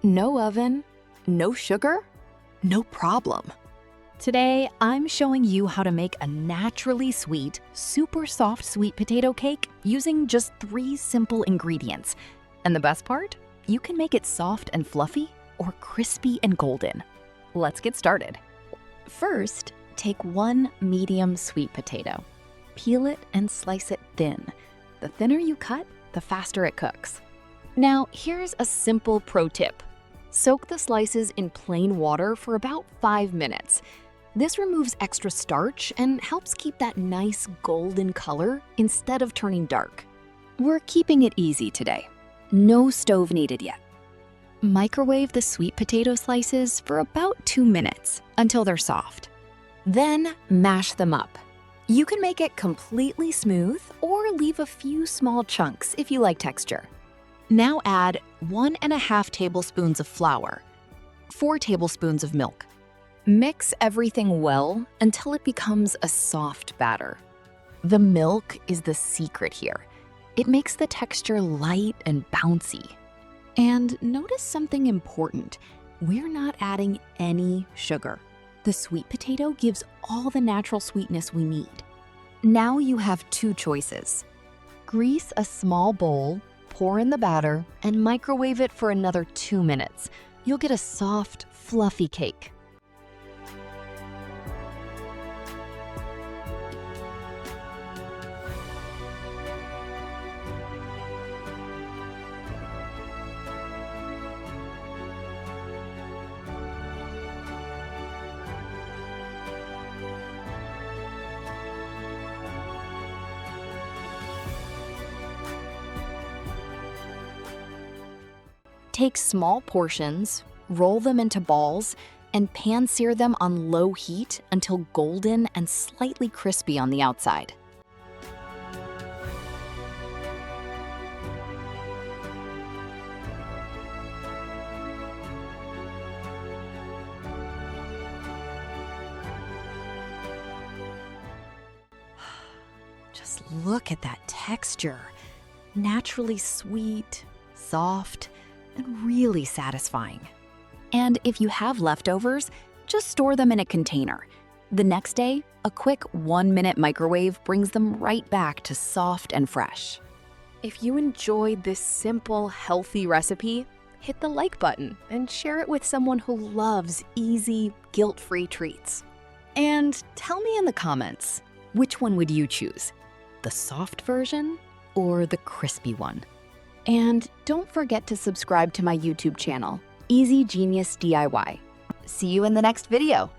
No oven, no sugar, no problem. Today, I'm showing you how to make a naturally sweet, super soft sweet potato cake using just 3 simple ingredients. And the best part? You can make it soft and fluffy or crispy and golden. Let's get started. First, take 1 medium sweet potato. Peel it and slice it thin. The thinner you cut, the faster it cooks. Now, here's a simple pro tip. Soak the slices in plain water for about 5 minutes. This removes extra starch and helps keep that nice golden color instead of turning dark. We're keeping it easy today. No stove needed yet. Microwave the sweet potato slices for about 2 minutes until they're soft. Then mash them up. You can make it completely smooth or leave a few small chunks if you like texture. Now add 1.5 tablespoons of flour, 4 tablespoons of milk. Mix everything well until it becomes a soft batter. The milk is the secret here. It makes the texture light and bouncy. And notice something important. We're not adding any sugar. The sweet potato gives all the natural sweetness we need. Now you have 2 choices. Grease a small bowl, pour in the batter, and microwave it for another 2 minutes. You'll get a soft, fluffy cake. Take small portions, roll them into balls, and pan-sear them on low heat until golden and slightly crispy on the outside. Just look at that texture. Naturally sweet, soft, and really satisfying. And if you have leftovers, just store them in a container. The next day, a quick 1-minute microwave brings them right back to soft and fresh. If you enjoyed this simple, healthy recipe, hit the like button and share it with someone who loves easy, guilt-free treats. And tell me in the comments, which one would you choose? The soft version or the crispy one? And don't forget to subscribe to my YouTube channel, Easy Genius DIY. See you in the next video.